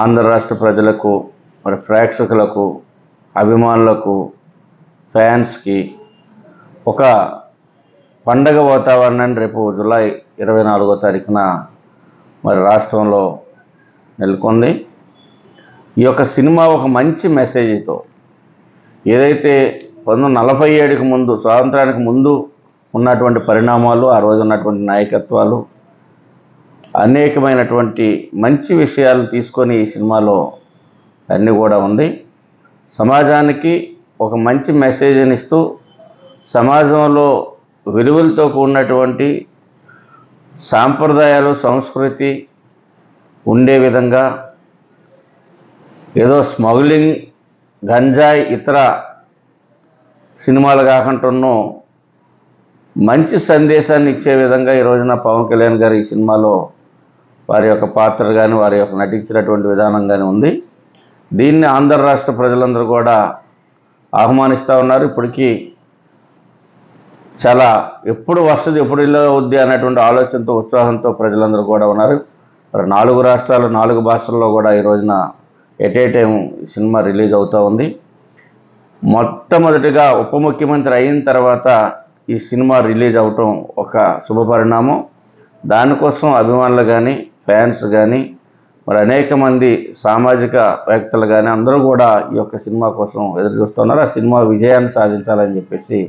ఆంధ్ర రాష్ట్ర ప్రజలకు, మరి ప్రేక్షకులకు, అభిమానులకు, ఫ్యాన్స్కి ఒక పండగ వాతావరణాన్ని రేపు జూలై 24వ తారీఖున మరి రాష్ట్రంలో నెలకొంది. ఈ యొక్క సినిమా ఒక మంచి మెసేజ్తో, ఏదైతే 1947కి ముందు, స్వాతంత్రానికి ముందు ఉన్నటువంటి పరిణామాలు, ఆ రోజు ఉన్నటువంటి నాయకత్వాలు, అనేకమైనటువంటి మంచి విషయాలు తీసుకొని ఈ సినిమాలో అన్నీ కూడా ఉంది. సమాజానికి ఒక మంచి మెసేజ్ని ఇస్తూ, సమాజంలో విలువలతో కూడినటువంటి సాంప్రదాయాలు, సంస్కృతి ఉండే విధంగా, ఏదో స్మగ్లింగ్, గంజాయి, ఇతర సినిమాలు కాకుండా మంచి సందేశాన్ని ఇచ్చే విధంగా ఈ రోజున పవన్ కళ్యాణ్ గారు ఈ సినిమాలో వారి యొక్క పాత్ర కానీ, వారి యొక్క నటించినటువంటి విధానం కానీ ఉంది. దీన్ని ఆంధ్ర రాష్ట్ర ప్రజలందరూ కూడా ఆహ్వానిస్తూ ఉన్నారు. ఇప్పటికీ చాలా ఎప్పుడు వస్తుంది, ఎప్పుడు ఇల్లు అవుద్ది అనేటువంటి ఆలోచనతో, ఉత్సాహంతో ప్రజలందరూ కూడా ఉన్నారు. మరి 4 రాష్ట్రాలు, 4 భాషల్లో కూడా ఈ రోజున ఎట్ ఏ టైం ఈ సినిమా రిలీజ్ అవుతూ ఉంది. మొట్టమొదటిగా ఉప ముఖ్యమంత్రి అయిన తర్వాత ఈ సినిమా రిలీజ్ అవటం ఒక శుభపరిణామం. దానికోసం అభిమానులు కానీ, ఫ్యాన్స్ కానీ, మరి అనేక మంది సామాజిక వ్యక్తులు కానీ అందరూ కూడా ఈ యొక్క సినిమా కోసం ఎదురు చూస్తున్నారు. ఆ సినిమా విజయాన్ని సాధించాలని చెప్పేసి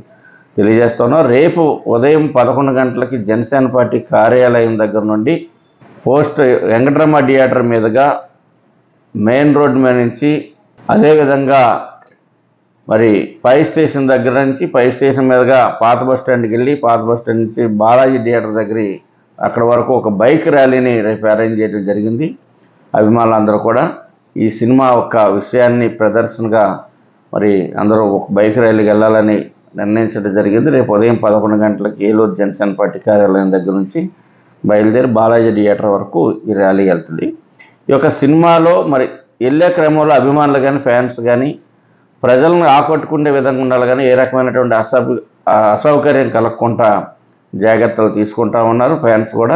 తెలియజేస్తున్నారు. రేపు ఉదయం 11 గంటలకి జనసేన పార్టీ కార్యాలయం దగ్గర నుండి పోస్ట్ వెంకటరమణ థియేటర్ మీదుగా మెయిన్ రోడ్ మీద నుంచి, అదేవిధంగా మరి ఫైర్ స్టేషన్ దగ్గర నుంచి, ఫైర్ స్టేషన్ మీదుగా పాత బస్ స్టాండ్కి వెళ్ళి, పాత బస్ స్టాండ్ నుంచి బాలాజీ థియేటర్ దగ్గర అక్కడ వరకు ఒక బైక్ ర్యాలీని రేపు అరేంజ్ చేయడం జరిగింది. అభిమానులందరూ కూడా ఈ సినిమా ఒక విషయాన్ని ప్రదర్శనగా మరి అందరూ ఒక బైక్ ర్యాలీకి వెళ్ళాలని నిర్ణయించడం జరిగింది. రేపు ఉదయం 11 గంటలకు ఏలూరు జనసేన పార్టీ కార్యాలయం దగ్గర నుంచి బయలుదేరి బాలాజీ థియేటర్ వరకు ఈ ర్యాలీ వెళ్తుంది. ఈ యొక్క సినిమాలో మరి వెళ్ళే క్రమంలో అభిమానులు కానీ, ఫ్యాన్స్ కానీ ప్రజలను ఆకట్టుకునే విధంగా ఉండాలి కానీ ఏ రకమైనటువంటి అసౌకర్యం కలగకుండా జాగ్రత్తలు తీసుకుంటా ఉన్నారు ఫ్యాన్స్ కూడా.